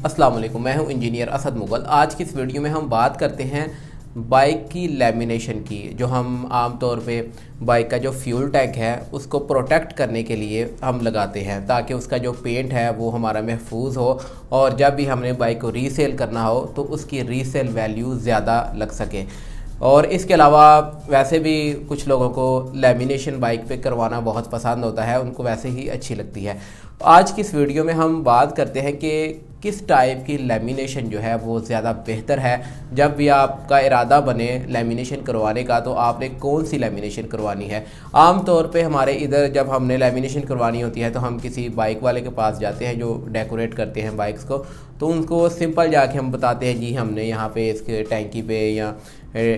अस्सलाम वालेकुम, मैं हूं इंजीनियर असद मुगल। आज की इस वीडियो में हम बात करते हैं बाइक की लैमिनेशन की, जो हम आम तौर पे बाइक का जो फ्यूल टैंक है उसको प्रोटेक्ट करने के लिए हम लगाते हैं, ताकि उसका जो पेंट है वो हमारा महफूज हो और जब भी हमने बाइक को रीसेल करना हो तो उसकी रीसेल वैल्यू ज़्यादा लग सके। और इसके अलावा वैसे भी कुछ लोगों को लैमिनेशन बाइक पे करवाना बहुत पसंद होता है, उनको वैसे ही अच्छी लगती है। आज की इस वीडियो में हम बात करते हैं कि किस टाइप की लैमिनेशन जो है वो ज़्यादा बेहतर है। जब भी आपका इरादा बने लैमिनेशन करवाने का तो आपने कौन सी लैमिनेशन करवानी है। आम तौर पे हमारे इधर जब हमने लैमिनेशन करवानी होती है तो हम किसी बाइक वाले के पास जाते हैं जो डेकोरेट करते हैं बाइक्स को, तो उनको सिंपल जाके हम बताते हैं जी हमने यहाँ पे इसके टैंकी पे या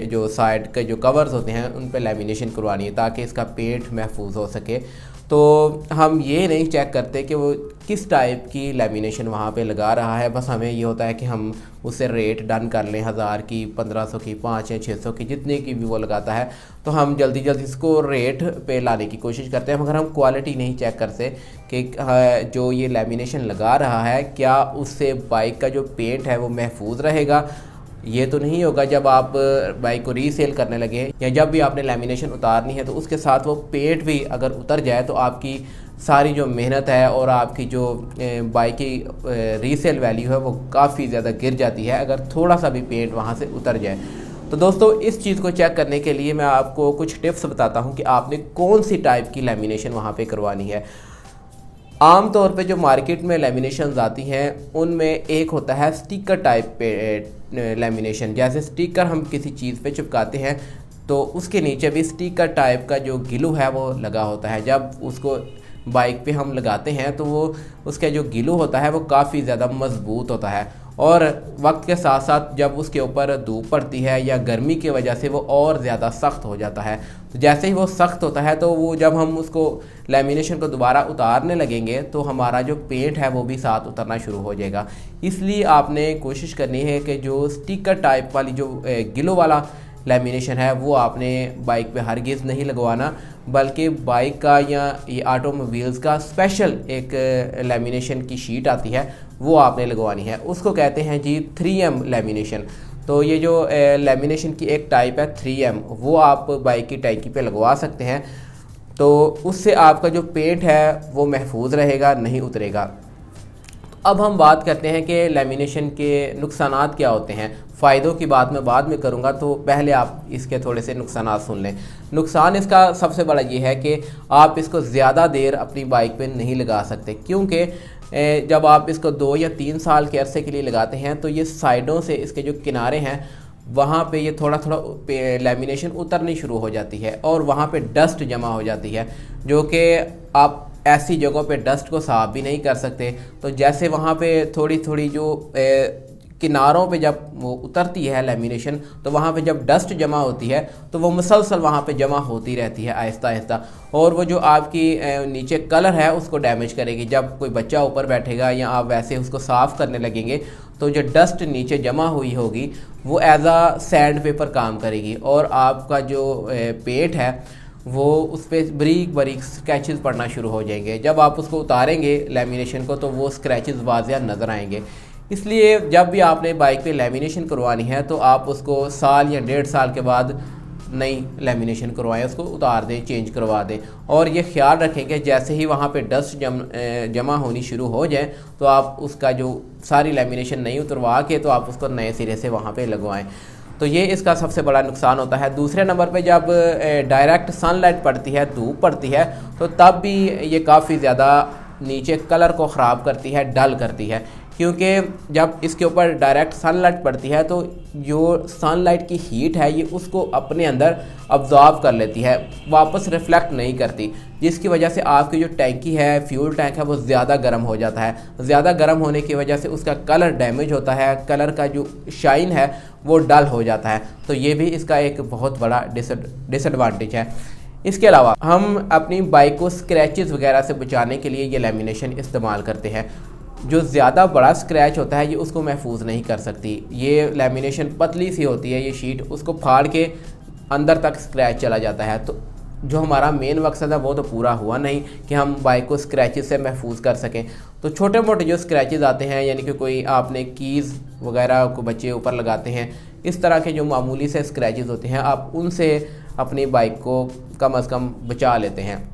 जो साइड के जो कवर्स होते हैं उन पे लैमिनेशन करवानी है ताकि इसका पेंट महफूज हो सके। तो हम ये नहीं चेक करते कि वो किस टाइप की लैमिनेशन वहाँ पे लगा रहा है, बस हमें ये होता है कि हम उससे रेट डन कर लें, 1000 की, 1500 की, 5 या 600 की, जितने की भी वो लगाता है तो हम जल्दी जल्दी इसको रेट पे लाने की कोशिश करते हैं, मगर हम क्वालिटी नहीं चेक करते कि जो ये लैमिनेशन लगा रहा है क्या उससे बाइक का जो पेंट है वो महफूज रहेगा। ये तो नहीं होगा जब आप बाइक को रीसेल करने लगे या जब भी आपने लैमिनेशन उतारनी है तो उसके साथ वो पेंट भी अगर उतर जाए तो आपकी सारी जो मेहनत है और आपकी जो बाइक की रीसेल वैल्यू है वो काफ़ी ज़्यादा गिर जाती है अगर थोड़ा सा भी पेंट वहाँ से उतर जाए। तो दोस्तों, इस चीज़ को चेक करने के लिए मैं आपको कुछ टिप्स बताता हूँ कि आपने कौन सी टाइप की लैमिनेशन वहाँ पर करवानी है। आम तौर पे जो मार्केट में लैमिनेशंस आती हैं उनमें एक होता है स्टिकर टाइप पे लैमिनेशन। जैसे स्टिकर हम किसी चीज़ पे चिपकाते हैं तो उसके नीचे भी स्टिकर टाइप का जो ग्लू है वो लगा होता है। जब उसको बाइक पे हम लगाते हैं तो वो उसका जो ग्लू होता है वो काफ़ी ज़्यादा मज़बूत होता है और वक्त के साथ साथ जब उसके ऊपर धूप पड़ती है या गर्मी की वजह से वो और ज़्यादा सख्त हो जाता है। तो जैसे ही वो सख्त होता है तो वो जब हम उसको लैमिनेशन को दोबारा उतारने लगेंगे तो हमारा जो पेंट है वो भी साथ उतरना शुरू हो जाएगा। इसलिए आपने कोशिश करनी है कि जो स्टिकर टाइप वाली जो ग्लू वाला लैमिनेशन है वो आपने बाइक पे हरगिज़ नहीं लगवाना, बल्कि बाइक का या ये ऑटोमोबाइल्स का स्पेशल एक लैमिनेशन की शीट आती है वो आपने लगवानी है। उसको कहते हैं जी 3M लैमिनेशन। तो ये जो लैमिनेशन की एक टाइप है 3M, वो आप बाइक की टैंकी पे लगवा सकते हैं, तो उससे आपका जो पेंट है वो महफूज रहेगा, नहीं उतरेगा। अब हम बात करते हैं कि लैमिनेशन के नुकसानात क्या होते हैं। फ़ायदों की बात मैं बाद में करूंगा, तो पहले आप इसके थोड़े से नुकसानात सुन लें। नुकसान इसका सबसे बड़ा ये है कि आप इसको ज़्यादा देर अपनी बाइक पे नहीं लगा सकते, क्योंकि जब आप इसको 2 या 3 साल के अरसे के लिए लगाते हैं तो ये साइडों से इसके जो किनारे हैं वहाँ पे ये थोड़ा थोड़ा लैमिनेशन उतरनी शुरू हो जाती है और वहाँ पे डस्ट जमा हो जाती है, जो कि आप ऐसी जगहों पे डस्ट को साफ़ भी नहीं कर सकते। तो जैसे वहाँ पे थोड़ी थोड़ी जो किनारों पे जब वो उतरती है लैमिनेशन तो वहाँ पे जब डस्ट जमा होती है तो वो मुसलसल वहाँ पे जमा होती रहती है आहिस्ता आहिस्ता, और वो जो आपकी नीचे कलर है उसको डैमेज करेगी। जब कोई बच्चा ऊपर बैठेगा या आप वैसे उसको साफ़ करने लगेंगे तो जो डस्ट नीचे जमा हुई होगी वो एज आ सैंड पेपर काम करेगी और आपका जो पेंट है वो उस पर बारीक बारीक स्क्रैचेस पड़ना शुरू हो जाएंगे। जब आप उसको उतारेंगे लैमिनेशन को तो वो स्क्रैचेस वाज़िया नज़र आएंगे। इसलिए जब भी आपने बाइक पे लैमिनेशन करवानी है तो आप उसको साल या 1.5 साल के बाद नई लैमिनेशन करवाएं, उसको उतार दें, चेंज करवा दें। और ये ख्याल रखें कि जैसे ही वहाँ पे डस्ट जमा होनी शुरू हो जाए तो आप उसका जो सारी लैमिनेशन नहीं उतरवा के तो आप उसको नए सिरे से वहाँ पे लगवाएं। तो ये इसका सबसे बड़ा नुकसान होता है। दूसरे नंबर पे जब डायरेक्ट सनलाइट पड़ती है, धूप पड़ती है, तो तब भी ये काफ़ी ज़्यादा नीचे कलर को ख़राब करती है, डल करती है, क्योंकि जब इसके ऊपर डायरेक्ट सनलाइट पड़ती है तो जो सनलाइट की हीट है ये उसको अपने अंदर अब्जॉर्ब कर लेती है, वापस रिफ्लेक्ट नहीं करती, जिसकी वजह से आपकी जो टैंकी है, फ्यूल टैंक है, वो ज़्यादा गर्म हो जाता है। ज़्यादा गर्म होने की वजह से उसका कलर डैमेज होता है, कलर का जो शाइन है वो डल हो जाता है। तो ये भी इसका एक बहुत बड़ा डिसएडवांटेज है। इसके अलावा हम अपनी बाइक को स्क्रैचेस वगैरह से बचाने के लिए ये लैमिनेशन इस्तेमाल करते हैं। जो ज़्यादा बड़ा स्क्रैच होता है ये उसको महफूज नहीं कर सकती। ये लैमिनेशन पतली सी होती है, ये शीट, उसको फाड़ के अंदर तक स्क्रैच चला जाता है। तो जो हमारा मेन मकसद है वो तो पूरा हुआ नहीं कि हम बाइक को स्क्रैचेस से महफूज कर सकें। तो छोटे मोटे जो स्क्रैचेस आते हैं, यानी कि कोई आपने कीज़ वगैरह को बच्चे ऊपर लगाते हैं, इस तरह के जो मामूली से स्क्रैचेस होते हैं आप उनसे अपनी बाइक को कम से कम बचा लेते हैं।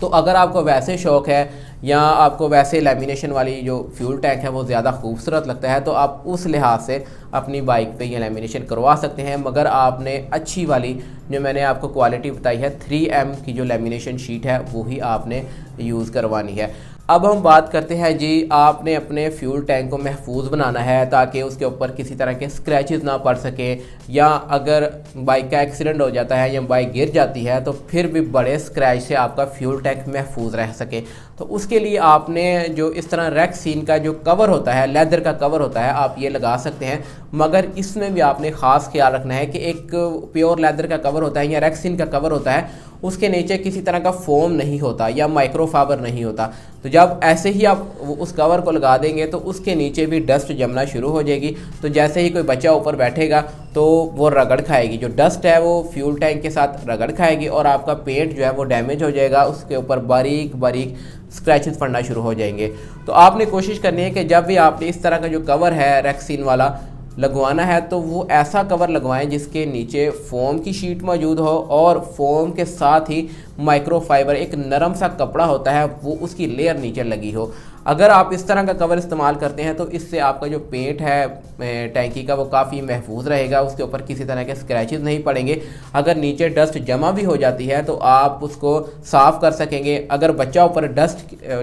तो अगर आपको वैसे शौक़ है या आपको वैसे लैमिनेशन वाली जो फ्यूल टैंक है वो ज़्यादा खूबसूरत लगता है, तो आप उस लिहाज से अपनी बाइक पे ये लैमिनेशन करवा सकते हैं। मगर आपने अच्छी वाली जो मैंने आपको क्वालिटी बताई है 3M की जो लैमिनेशन शीट है वो ही आपने यूज़ करवानी है। अब हम बात करते हैं जी, आपने अपने फ्यूल टैंक को महफूज बनाना है ताकि उसके ऊपर किसी तरह के स्क्रैचेस ना पड़ सके, या अगर बाइक का एक्सीडेंट हो जाता है या बाइक गिर जाती है तो फिर भी बड़े स्क्रैच से आपका फ्यूल टैंक महफूज रह सके। तो उसके लिए आपने जो इस तरह रेक्सीन का जो कवर होता है, लेदर का कवर होता है, आप ये लगा सकते हैं। मगर इसमें भी आपने ख़ास ख्याल रखना है कि एक प्योर लेदर का कवर होता है या रेक्सीन का कवर होता है, उसके नीचे किसी तरह का फोम नहीं होता या माइक्रोफाइबर नहीं होता। तो जब ऐसे ही आप उस कवर को लगा देंगे तो उसके नीचे भी डस्ट जमना शुरू हो जाएगी। तो जैसे ही कोई बच्चा ऊपर बैठेगा तो वो रगड़ खाएगी, जो डस्ट है वो फ्यूल टैंक के साथ रगड़ खाएगी और आपका पेंट जो है वो डैमेज हो जाएगा, उसके ऊपर बारीक बारीक स्क्रैचेस पड़ना शुरू हो जाएंगे। तो आपने कोशिश करनी है कि जब भी आपने इस तरह का जो कवर है रेक्सीन वाला लगवाना है तो वो ऐसा कवर लगवाएं जिसके नीचे फोम की शीट मौजूद हो और फोम के साथ ही माइक्रोफाइबर एक नरम सा कपड़ा होता है वो उसकी लेयर नीचे लगी हो। अगर आप इस तरह का कवर इस्तेमाल करते हैं तो इससे आपका जो पेंट है टैंकी का वो काफ़ी महफूज रहेगा, उसके ऊपर किसी तरह के स्क्रैचेस नहीं पड़ेंगे। अगर नीचे डस्ट जमा भी हो जाती है तो आप उसको साफ़ कर सकेंगे। अगर बच्चा ऊपर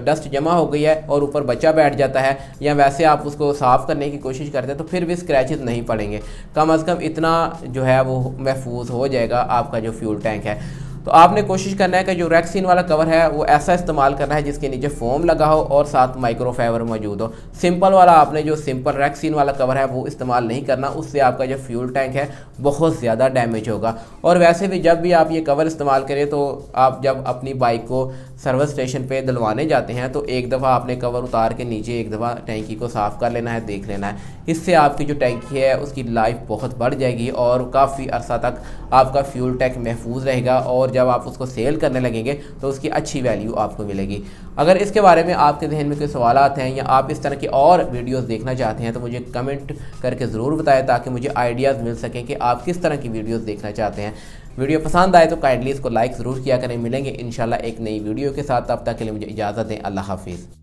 डस्ट जमा हो गई है और ऊपर बच्चा बैठ जाता है या वैसे आप उसको साफ़ करने की कोशिश करते हैं तो फिर भी स्क्रैचेस नहीं पड़ेंगे। कम अज़ कम इतना जो है वो महफूज हो जाएगा आपका जो फ्यूल टैंक है। तो आपने कोशिश करना है कि जो रेक्सीन वाला कवर है वो ऐसा इस्तेमाल करना है जिसके नीचे फोम लगा हो और साथ माइक्रोफाइबर मौजूद हो। सिंपल वाला आपने जो सिंपल रेक्सीन वाला कवर है वो इस्तेमाल नहीं करना, उससे आपका जो फ्यूल टैंक है बहुत ज़्यादा डैमेज होगा। और वैसे भी जब भी आप ये कवर इस्तेमाल करें तो आप जब अपनी बाइक को सर्विस स्टेशन पे दिलवाने जाते हैं तो एक दफ़ा आपने कवर उतार के नीचे एक दफ़ा टैंकी को साफ़ कर लेना है, देख लेना है। इससे आपकी जो टैंकी है उसकी लाइफ बहुत बढ़ जाएगी और काफ़ी अरसा तक आपका फ्यूल टैंक महफूज रहेगा और जब आप उसको सेल करने लगेंगे तो उसकी अच्छी वैल्यू आपको मिलेगी। अगर इसके बारे में आपके जहन में कोई सवालात हैं या आप इस तरह की और वीडियोस देखना चाहते हैं तो मुझे कमेंट करके ज़रूर बताएं ताकि मुझे आइडियाज़ मिल सकें कि आप किस तरह की वीडियोस देखना चाहते हैं। वीडियो पसंद आए तो काइंडली इसको लाइक ज़रूर किया करें। मिलेंगे इंशाल्लाह एक नई वीडियो के साथ, तब तक के लिए मुझे इजाज़त दें। अल्लाह हाफिज़।